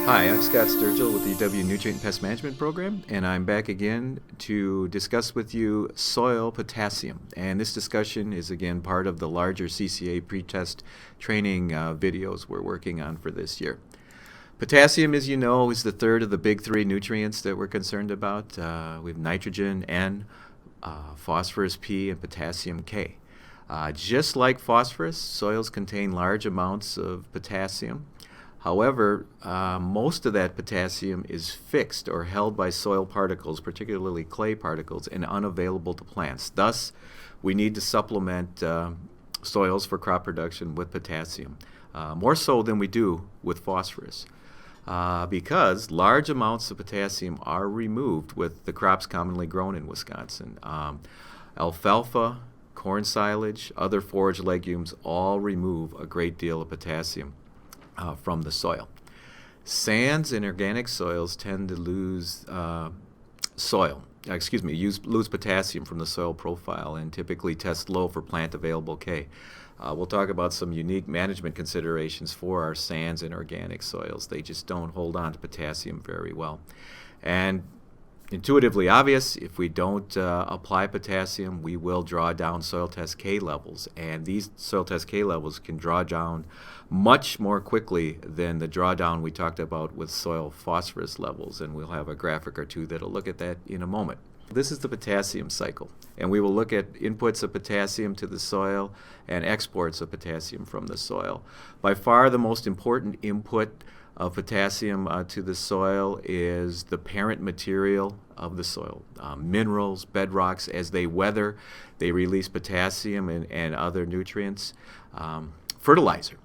Hi, I'm Scott Sturgill with the UW Nutrient and Pest Management Program, and I'm back again to discuss with you soil potassium. And this discussion is again part of the larger CCA pretest training videos we're working on for this year. Potassium, as you know, is the third of the big three nutrients that we're concerned about. We have nitrogen N, phosphorus P, and potassium K. Just like phosphorus, soils contain large amounts of potassium. However, most of that potassium is fixed or held by soil particles, particularly clay particles, and unavailable to plants. Thus, we need to supplement soils for crop production with potassium, more so than we do with phosphorus, because large amounts of potassium are removed with the crops commonly grown in Wisconsin. Alfalfa, corn silage, other forage legumes all remove a great deal of potassium from the soil. Sands and organic soils tend to lose lose potassium from the soil profile and typically test low for plant available K. We'll talk about some unique management considerations for our sands and organic soils. They just don't hold on to potassium very well. And intuitively obvious, if we don't apply potassium, we will draw down soil test K levels, and these soil test K levels can draw down much more quickly than the drawdown we talked about with soil phosphorus levels, and we'll have a graphic or two that'll look at that in a moment. This is the potassium cycle, and we will look at inputs of potassium to the soil and exports of potassium from the soil. By far the most important input of potassium to the soil is the parent material of the soil. Minerals, bedrocks, as they weather, they release potassium and other nutrients. Fertilizer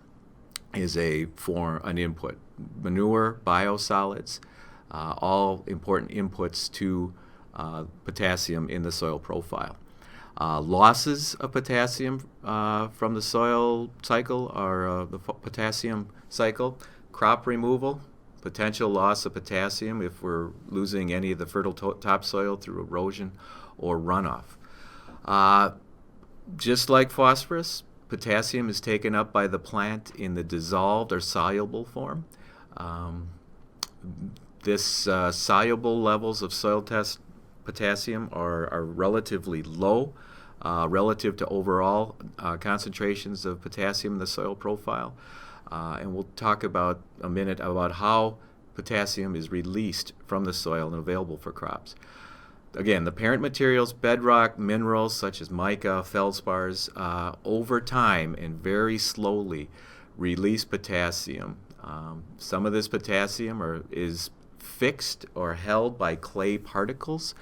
is an input. Manure, biosolids, all important inputs to potassium in the soil profile. Losses of potassium from the soil cycle are the potassium cycle. Crop removal, potential loss of potassium if we're losing any of the fertile topsoil through erosion or runoff. Just like phosphorus, potassium is taken up by the plant in the dissolved or soluble form. Soluble levels of soil test potassium are relatively low relative to overall concentrations of potassium in the soil profile. And we'll talk about a minute about how potassium is released from the soil and available for crops. Again, the parent materials, bedrock minerals such as mica, feldspars, over time and very slowly release potassium. Some of this potassium is fixed or held by clay particles.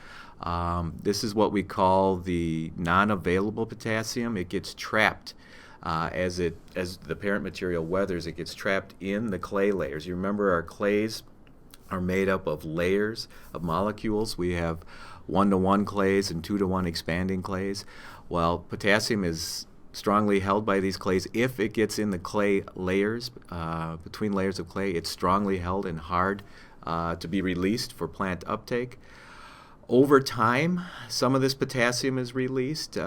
This is what we call the non-available potassium. It gets trapped. As the parent material weathers, it gets trapped in the clay layers. You remember our clays are made up of layers of molecules. We have 1-to-1 clays and 2-to-1 expanding clays. Well, potassium is strongly held by these clays. If it gets in the clay layers, between layers of clay, it's strongly held and hard to be released for plant uptake. Over time, some of this potassium is released.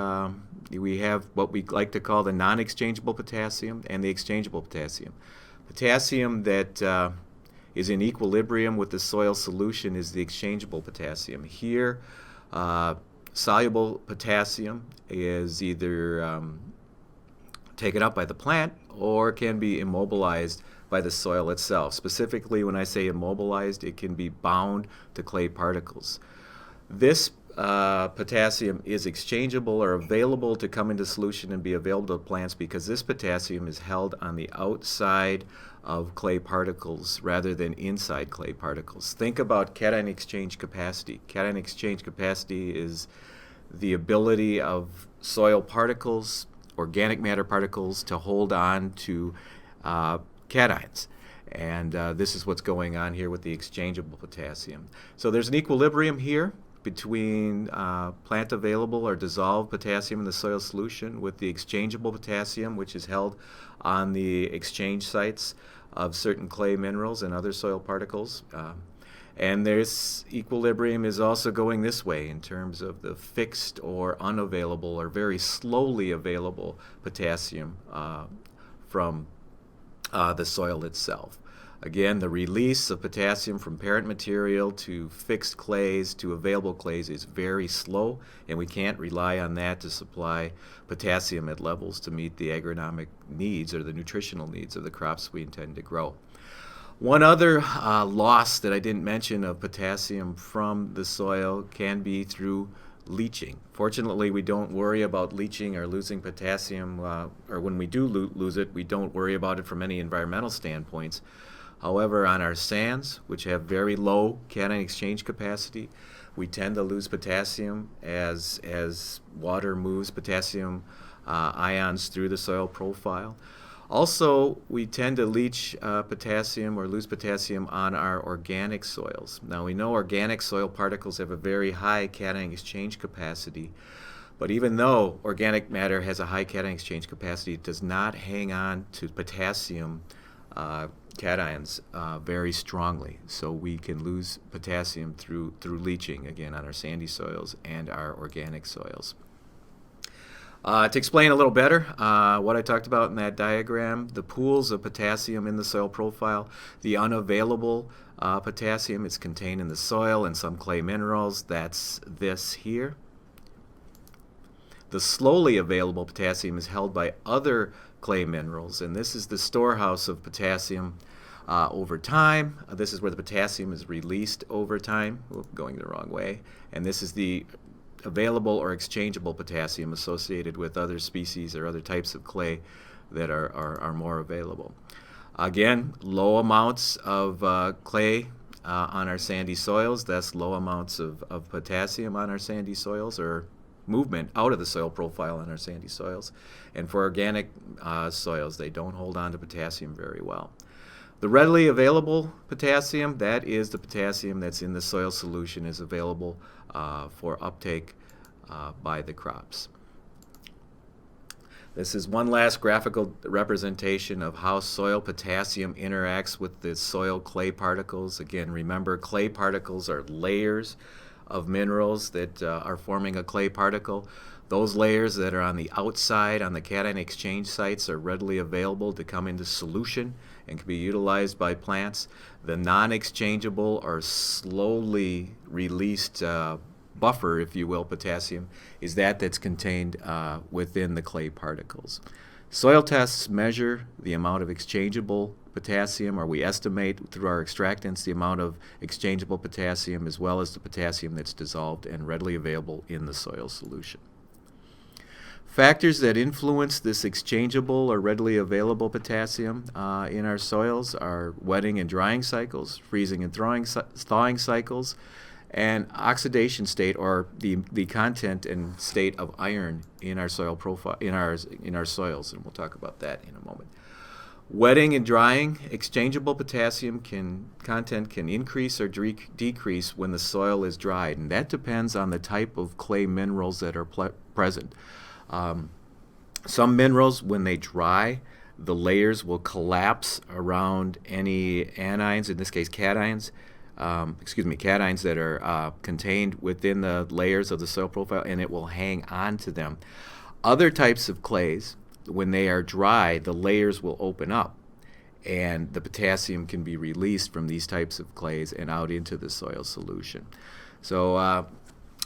We have what we like to call the non-exchangeable potassium and the exchangeable potassium. Potassium that is in equilibrium with the soil solution is the exchangeable potassium. Here, soluble potassium is either taken up by the plant or can be immobilized by the soil itself. Specifically, when I say immobilized, it can be bound to clay particles. This potassium is exchangeable or available to come into solution and be available to plants because this potassium is held on the outside of clay particles rather than inside clay particles. Think about cation exchange capacity. Cation exchange capacity is the ability of soil particles, organic matter particles, to hold on to cations. And this is what's going on here with the exchangeable potassium. So there's an equilibrium here between plant available or dissolved potassium in the soil solution with the exchangeable potassium, which is held on the exchange sites of certain clay minerals and other soil particles. And this equilibrium is also going this way in terms of the fixed or unavailable or very slowly available potassium from the soil itself. Again, the release of potassium from parent material to fixed clays to available clays is very slow, and we can't rely on that to supply potassium at levels to meet the agronomic needs or the nutritional needs of the crops we intend to grow. One other loss that I didn't mention of potassium from the soil can be through leaching. Fortunately, we don't worry about leaching or losing potassium, or when we do lose it, we don't worry about it from any environmental standpoints. However, on our sands, which have very low cation exchange capacity, we tend to lose potassium as water moves potassium ions through the soil profile. Also, we tend to leach potassium or lose potassium on our organic soils. Now, we know organic soil particles have a very high cation exchange capacity, but even though organic matter has a high cation exchange capacity, it does not hang on to potassium cations very strongly. So we can lose potassium through leaching, again, on our sandy soils and our organic soils. To explain a little better what I talked about in that diagram, the pools of potassium in the soil profile, the unavailable potassium is contained in the soil and some clay minerals. That's this here. The slowly available potassium is held by other clay minerals, and this is the storehouse of potassium over time. This is where the potassium is released over time. Going the wrong way. And this is the available or exchangeable potassium associated with other species or other types of clay that are more available. Again, low amounts of clay on our sandy soils, thus low amounts of potassium on our sandy soils, or movement out of the soil profile on our sandy soils. And for organic soils, they don't hold on to potassium very well. The readily available potassium, that is the potassium that's in the soil solution, is available for uptake by the crops. This is one last graphical representation of how soil potassium interacts with the soil clay particles. Again, remember, clay particles are layers of minerals that are forming a clay particle. Those layers that are on the outside, on the cation exchange sites, are readily available to come into solution and can be utilized by plants. The non-exchangeable or slowly released buffer, if you will, potassium, is that's contained within the clay particles. Soil tests measure the amount of exchangeable potassium, or we estimate through our extractants the amount of exchangeable potassium as well as the potassium that's dissolved and readily available in the soil solution. Factors that influence this exchangeable or readily available potassium in our soils are wetting and drying cycles, freezing and thawing cycles, and oxidation state, or the content and state of iron in our soil profile, in our soils, and we'll talk about that in a moment. Wetting and drying, exchangeable potassium content can increase or decrease when the soil is dried, and that depends on the type of clay minerals that are present. Some minerals, when they dry, the layers will collapse around any anions, in this case cations, cations that are contained within the layers of the soil profile, and it will hang on to them. Other types of clays, when they are dry, the layers will open up, and the potassium can be released from these types of clays and out into the soil solution. So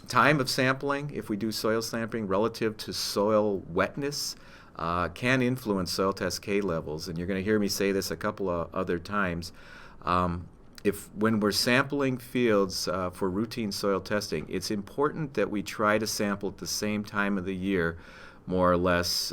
time of sampling, if we do soil sampling relative to soil wetness, can influence soil test K levels, and you're going to hear me say this a couple of other times. When we're sampling fields for routine soil testing, it's important that we try to sample at the same time of the year, more or less,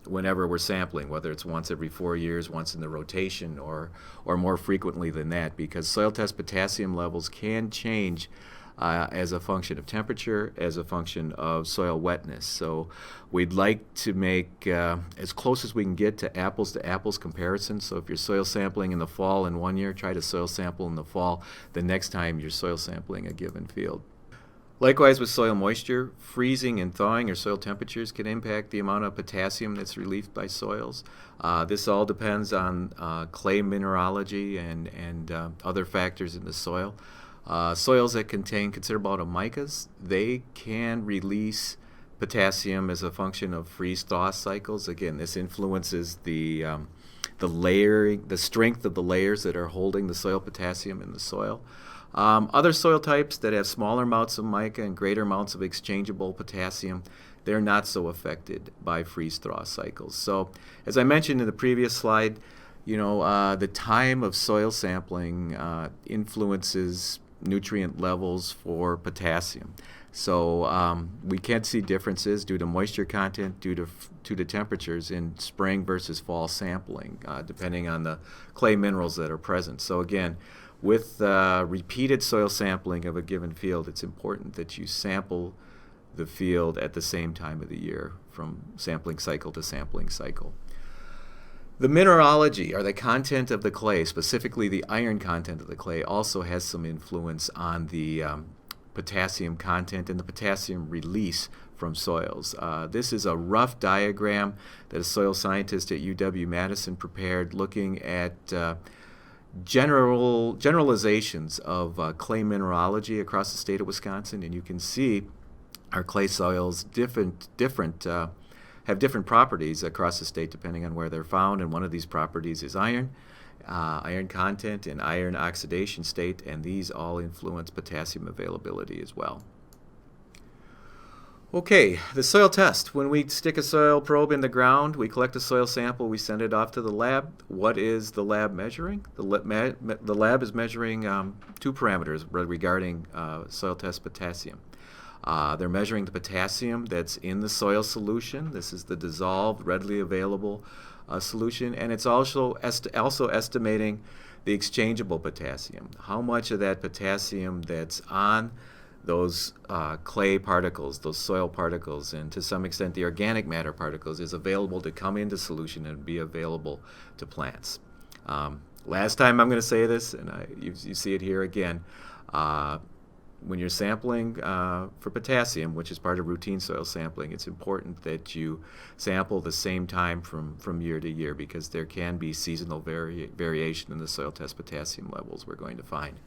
whenever we're sampling, whether it's once every 4 years, once in the rotation, or more frequently than that, because soil test potassium levels can change as a function of temperature, as a function of soil wetness. So we'd like to make as close as we can get to apples comparison. So if you're soil sampling in the fall in one year, try to soil sample in the fall the next time you're soil sampling a given field. Likewise with soil moisture, freezing and thawing or soil temperatures can impact the amount of potassium that's released by soils. This all depends on clay mineralogy and other factors in the soil. Soils that contain considerable amount of micas, they can release potassium as a function of freeze-thaw cycles. Again, this influences the the layering, the strength of the layers that are holding the soil potassium in the soil. Other soil types that have smaller amounts of mica and greater amounts of exchangeable potassium, they're not so affected by freeze-thaw cycles. So, as I mentioned in the previous slide, the time of soil sampling influences nutrient levels for potassium. So we can see differences due to moisture content, due to temperatures in spring versus fall sampling, depending on the clay minerals that are present. So again, with repeated soil sampling of a given field, it's important that you sample the field at the same time of the year, from sampling cycle to sampling cycle. The mineralogy, or the content of the clay, specifically the iron content of the clay, also has some influence on the potassium content and the potassium release from soils. This is a rough diagram that a soil scientist at UW-Madison prepared, looking at generalizations of clay mineralogy across the state of Wisconsin, and you can see our clay soils have different properties across the state depending on where they're found, and one of these properties is iron content and iron oxidation state, and these all influence potassium availability as well. Okay, the soil test. When we stick a soil probe in the ground, we collect a soil sample, we send it off to the lab. What is the lab measuring? The lab is measuring two parameters regarding soil test potassium. They're measuring the potassium that's in the soil solution. This is the dissolved, readily available solution, and it's also estimating the exchangeable potassium. How much of that potassium that's on those clay particles, those soil particles, and to some extent the organic matter particles, is available to come into solution and be available to plants. Last time I'm going to say this, and you see it here again. When you're sampling for potassium, which is part of routine soil sampling, it's important that you sample the same time from year to year, because there can be seasonal variation in the soil test potassium levels we're going to find.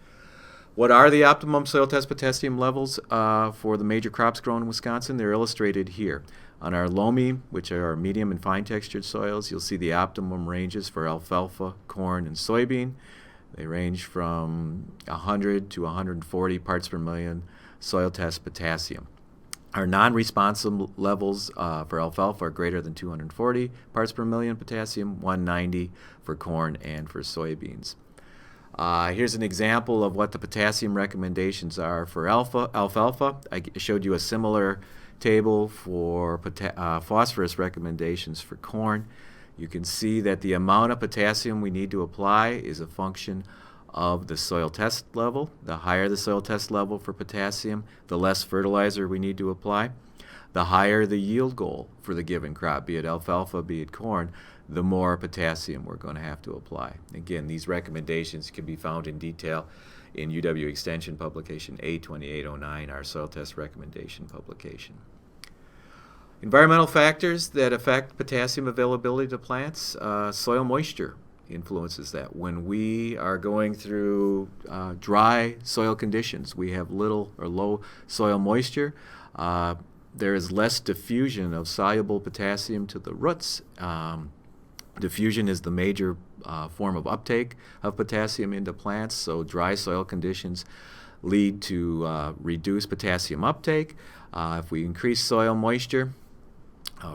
What are the optimum soil test potassium levels for the major crops grown in Wisconsin? They're illustrated here. On our loamy, which are our medium and fine textured soils, you'll see the optimum ranges for alfalfa, corn, and soybean. They range from 100 to 140 parts per million soil test potassium. Our non-responsive levels for alfalfa are greater than 240 parts per million potassium, 190 for corn and for soybeans. Here's an example of what the potassium recommendations are for alfalfa. I showed you a similar table for phosphorus recommendations for corn. You can see that the amount of potassium we need to apply is a function of the soil test level. The higher the soil test level for potassium, the less fertilizer we need to apply. The higher the yield goal for the given crop, be it alfalfa, be it corn, the more potassium we're going to have to apply. Again, these recommendations can be found in detail in UW Extension publication A2809, our soil test recommendation publication. Environmental factors that affect potassium availability to plants, soil moisture influences that. When we are going through dry soil conditions, we have little or low soil moisture, there is less diffusion of soluble potassium to the roots. Diffusion is the major form of uptake of potassium into plants, so dry soil conditions lead to reduced potassium uptake. If we increase soil moisture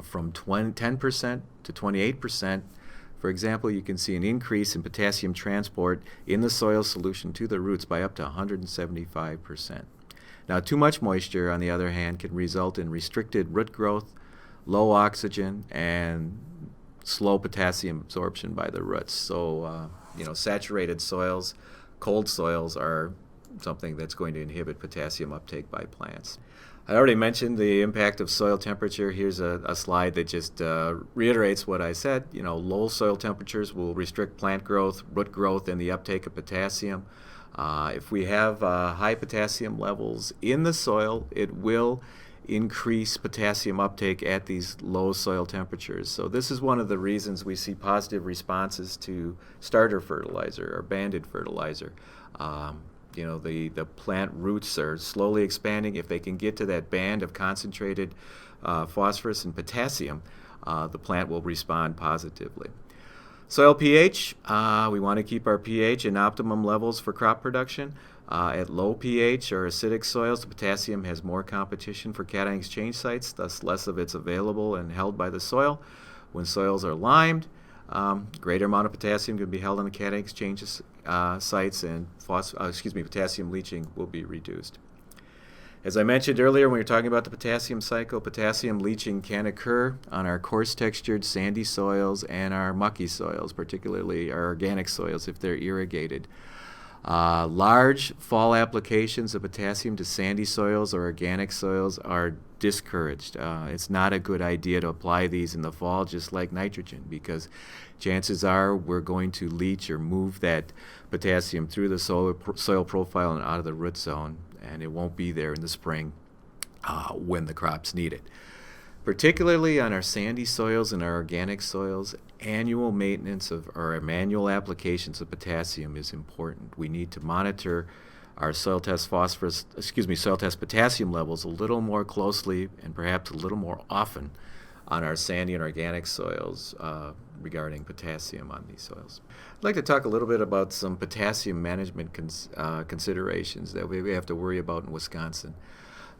from 10% to 28%, for example, you can see an increase in potassium transport in the soil solution to the roots by up to 175%. Now, too much moisture, on the other hand, can result in restricted root growth, low oxygen, and slow potassium absorption by the roots. So, saturated soils, cold soils are something that's going to inhibit potassium uptake by plants. I already mentioned the impact of soil temperature. Here's a slide that just reiterates what I said. Low soil temperatures will restrict plant growth, root growth, and the uptake of potassium. If we have high potassium levels in the soil, it will increase potassium uptake at these low soil temperatures. So this is one of the reasons we see positive responses to starter fertilizer or banded fertilizer. The plant roots are slowly expanding. If they can get to that band of concentrated phosphorus and potassium, the plant will respond positively. Soil pH, we want to keep our pH in optimum levels for crop production. At low pH or acidic soils, the potassium has more competition for cation exchange sites, thus less of it's available and held by the soil. When soils are limed, greater amount of potassium can be held on the cation exchange sites, and potassium leaching will be reduced. As I mentioned earlier when we were talking about the potassium cycle, potassium leaching can occur on our coarse textured sandy soils and our mucky soils, particularly our organic soils if they're irrigated. Large fall applications of potassium to sandy soils or organic soils are discouraged. It's not a good idea to apply these in the fall, just like nitrogen, because chances are we're going to leach or move that potassium through the soil profile and out of the root zone, and it won't be there in the spring when the crops need it. Particularly on our sandy soils and our organic soils, annual maintenance of or manual applications of potassium is important. We need to monitor our soil test potassium levels a little more closely and perhaps a little more often on our sandy and organic soils regarding potassium on these soils. I'd like to talk a little bit about some potassium management considerations that we have to worry about in Wisconsin.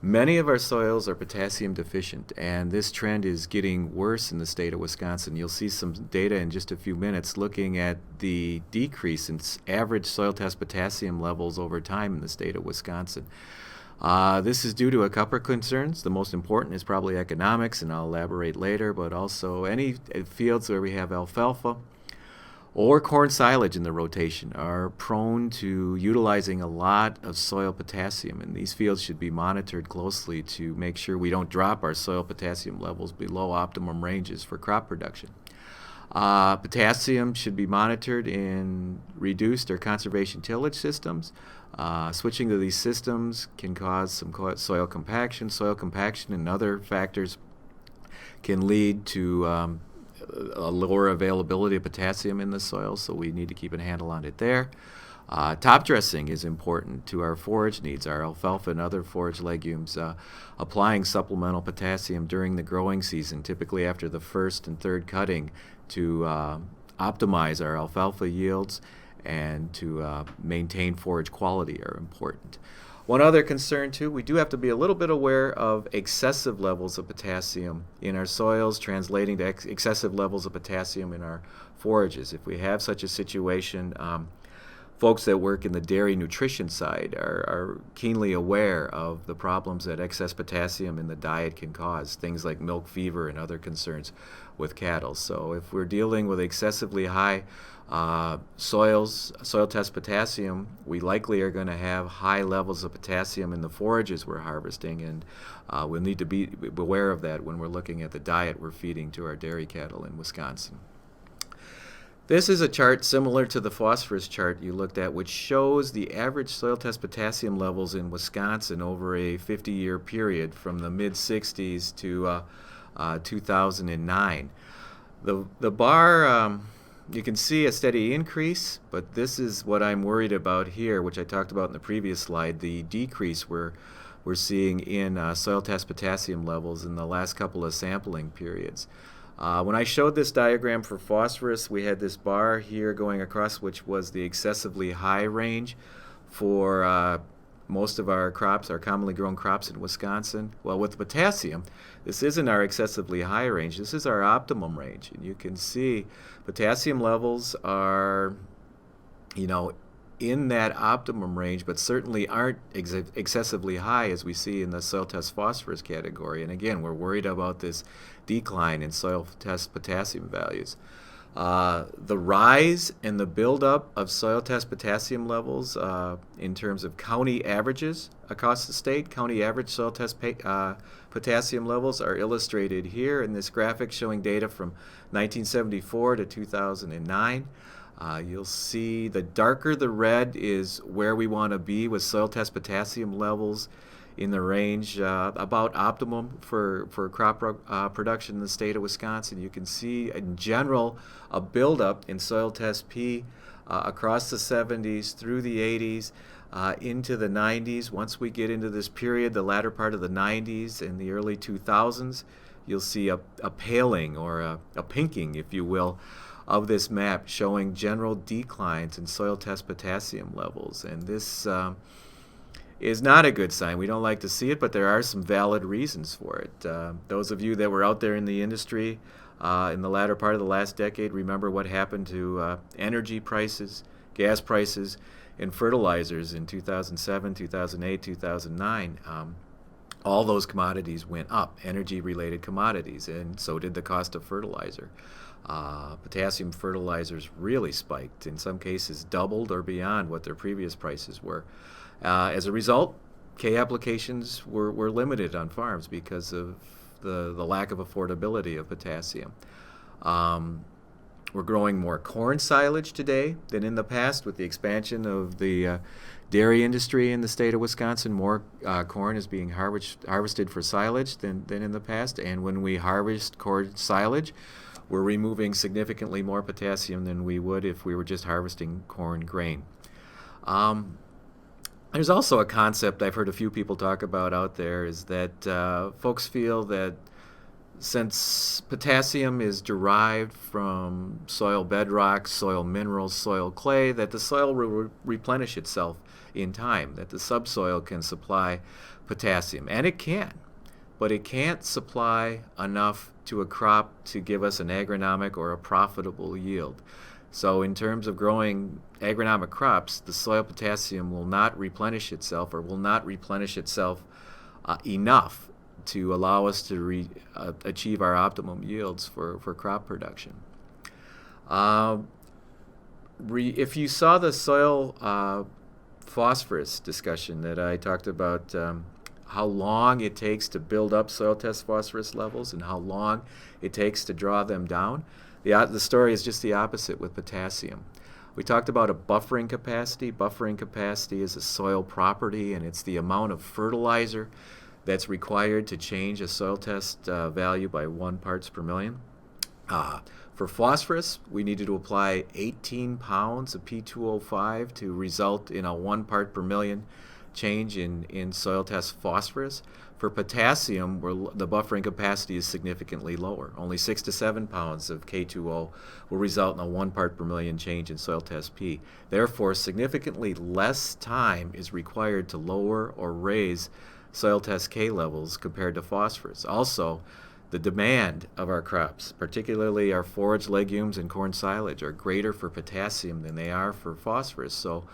Many of our soils are potassium deficient, and this trend is getting worse in the state of Wisconsin. You'll see some data in just a few minutes looking at the decrease in average soil test potassium levels over time in the state of Wisconsin. This is due to a couple of concerns. The most important is probably economics, and I'll elaborate later, but also any fields where we have alfalfa or corn silage in the rotation are prone to utilizing a lot of soil potassium, and these fields should be monitored closely to make sure we don't drop our soil potassium levels below optimum ranges for crop production. Potassium should be monitored in reduced or conservation tillage systems. Switching to these systems can cause some soil compaction. Soil compaction and other factors can lead to a lower availability of potassium in the soil, so we need to keep a handle on it there. Top dressing is important to our forage needs, our alfalfa and other forage legumes. Applying supplemental potassium during the growing season, typically after the first and third cutting, to optimize our alfalfa yields and to maintain forage quality are important. One other concern too, we do have to be a little bit aware of excessive levels of potassium in our soils, translating to excessive levels of potassium in our forages. If we have such a situation, folks that work in the dairy nutrition side are keenly aware of the problems that excess potassium in the diet can cause, things like milk fever and other concerns with cattle. So if we're dealing with excessively high soil test potassium, we likely are going to have high levels of potassium in the forages we're harvesting, and we'll need to be aware of that when we're looking at the diet we're feeding to our dairy cattle in Wisconsin. This is a chart similar to the phosphorus chart you looked at, which shows the average soil test potassium levels in Wisconsin over a 50-year period from the mid-60s to 2009. The bar, you can see a steady increase, but this is what I'm worried about here, which I talked about in the previous slide, the decrease we're seeing in soil test potassium levels in the last couple of sampling periods. When I showed this diagram for phosphorus, we had this bar here going across, which was the excessively high range for most of our crops, our commonly grown crops in Wisconsin. Well, with potassium, this isn't our excessively high range. This is our optimum range. And you can see potassium levels are, in that optimum range, but certainly aren't excessively high as we see in the soil test phosphorus category. And again, we're worried about this decline in soil test potassium values. The rise and the buildup of soil test potassium levels in terms of county averages across the state, county average soil test potassium levels are illustrated here in this graphic showing data from 1974 to 2009. You'll see the darker the red is where we want to be with soil test potassium levels in the range about optimum for crop production in the state of Wisconsin. You can see in general a buildup in soil test P across the 70s through the 80s into the 90s. Once we get into this period, the latter part of the 90s and the early 2000s, you'll see a paling or a pinking, if you will, of this map showing general declines in soil test potassium levels. And this is not a good sign. We don't like to see it, but there are some valid reasons for it. Those of you that were out there in the industry in the latter part of the last decade remember what happened to energy prices, gas prices, and fertilizers in 2007, 2008, 2009. All those commodities went up, energy-related commodities, and so did the cost of fertilizer. Potassium fertilizers really spiked, in some cases doubled or beyond what their previous prices were. As a result, K applications were limited on farms because of the lack of affordability of potassium. We're growing more corn silage today than in the past with the expansion of the dairy industry in the state of Wisconsin. More corn is being harvested for silage than in the past, and when we harvest corn silage, we're removing significantly more potassium than we would if we were just harvesting corn grain. There's also a concept I've heard a few people talk about out there, is that folks feel that since potassium is derived from soil bedrock, soil minerals, soil clay, that the soil will replenish itself in time, that the subsoil can supply potassium. And it can, but it can't supply enough to a crop to give us an agronomic or a profitable yield. So in terms of growing agronomic crops, the soil potassium will not replenish itself, or will not replenish itself enough to allow us to achieve our optimum yields for crop production. If you saw the soil phosphorus discussion that I talked about, how long it takes to build up soil test phosphorus levels and how long it takes to draw them down, the story is just the opposite with potassium. We talked about a buffering capacity. Buffering capacity is a soil property, and it's the amount of fertilizer that's required to change a soil test value by 1 parts per million. For phosphorus, we needed to apply 18 pounds of P2O5 to result in a 1 part per million change in soil test phosphorus. For potassium, the buffering capacity is significantly lower. Only 6 to 7 pounds of K2O will result in a 1 part per million change in soil test P. Therefore, significantly less time is required to lower or raise soil test K levels compared to phosphorus. Also, the demand of our crops, particularly our forage legumes and corn silage, are greater for potassium than they are for phosphorus. So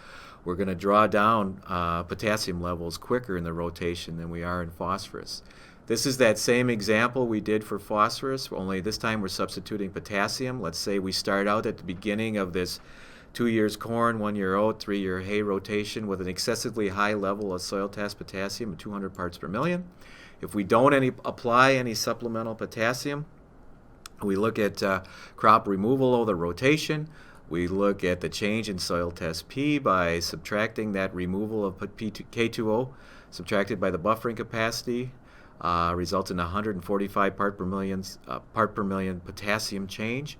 we're going to draw down potassium levels quicker in the rotation than we are in phosphorus. This is that same example we did for phosphorus, only this time we're substituting potassium. Let's say we start out at the beginning of this 2 years corn, 1 year oat, 3 year hay rotation with an excessively high level of soil test potassium of 200 parts per million. If we don't apply any supplemental potassium, we look at crop removal over the rotation. We look at the change in soil test P by subtracting that removal of K2O, subtracted by the buffering capacity, results in 145 part per million potassium change.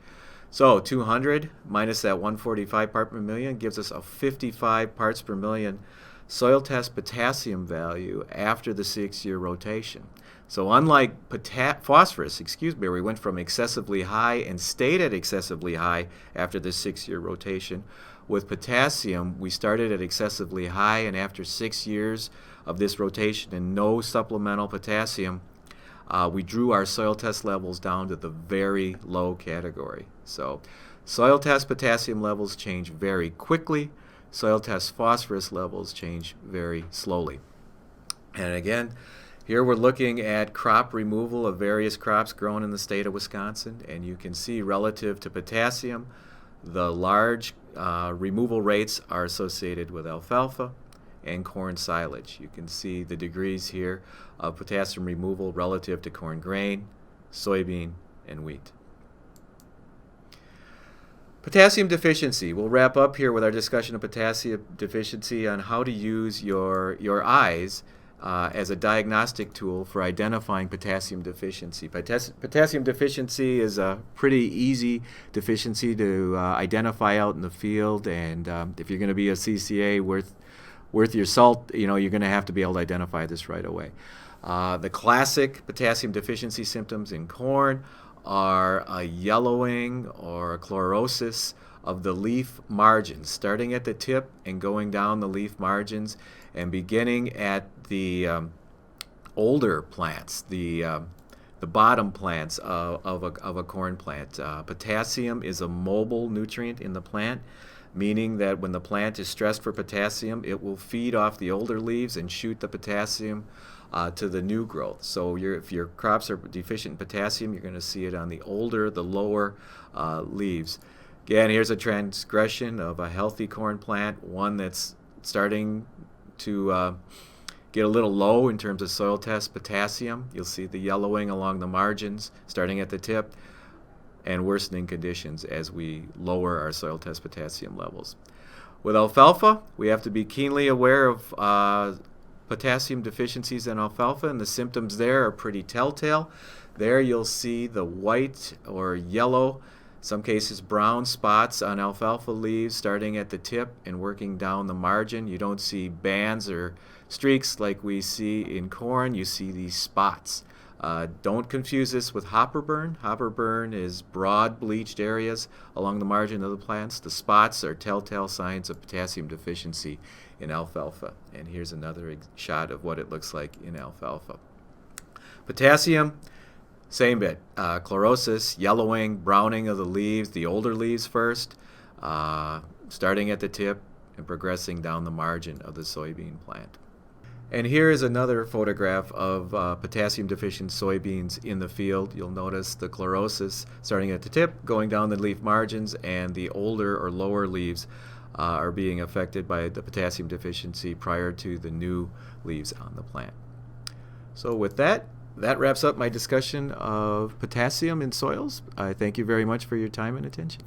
So 200 minus that 145 part per million gives us a 55 parts per million soil test potassium value after the 6-year rotation. So unlike phosphorus, where we went from excessively high and stayed at excessively high after the 6-year rotation, with potassium we started at excessively high, and after 6 years of this rotation and no supplemental potassium, we drew our soil test levels down to the very low category. So soil test potassium levels change very quickly. Soil test phosphorus levels change very slowly. And again, here we're looking at crop removal of various crops grown in the state of Wisconsin, and you can see relative to potassium, the large removal rates are associated with alfalfa and corn silage. You can see the degrees here of potassium removal relative to corn grain, soybean, and wheat. Potassium deficiency. We'll wrap up here with our discussion of potassium deficiency on how to use your eyes as a diagnostic tool for identifying potassium deficiency. Potassium deficiency is a pretty easy deficiency to identify out in the field, and if you're going to be a CCA worth your salt, you're going to have to be able to identify this right away. The classic potassium deficiency symptoms in corn are a yellowing or a chlorosis of the leaf margins, starting at the tip and going down the leaf margins and beginning at the older plants, the bottom plants of a corn plant. Potassium is a mobile nutrient in the plant, meaning that when the plant is stressed for potassium, it will feed off the older leaves and shoot the potassium to the new growth. So if your crops are deficient in potassium, you're going to see it on the older, the lower leaves. Again, here's a transgression of a healthy corn plant, one that's starting to get a little low in terms of soil test potassium. You'll see the yellowing along the margins starting at the tip, and worsening conditions as we lower our soil test potassium levels. With alfalfa, we have to be keenly aware of potassium deficiencies in alfalfa, and the symptoms there are pretty telltale. There you'll see the white or yellow, some cases brown spots on alfalfa leaves starting at the tip and working down the margin. You don't see bands or streaks like we see in corn. You see these spots. Don't confuse this with hopper burn. Hopper burn is broad bleached areas along the margin of the plants. The spots are telltale signs of potassium deficiency in alfalfa. And here's another shot of what it looks like in alfalfa. Potassium, same bit. Chlorosis, yellowing, browning of the leaves, the older leaves first, starting at the tip and progressing down the margin of the soybean plant. And here is another photograph of potassium deficient soybeans in the field. You'll notice the chlorosis starting at the tip, going down the leaf margins, and the older or lower leaves are being affected by the potassium deficiency prior to the new leaves on the plant. So with that wraps up my discussion of potassium in soils. I thank you very much for your time and attention.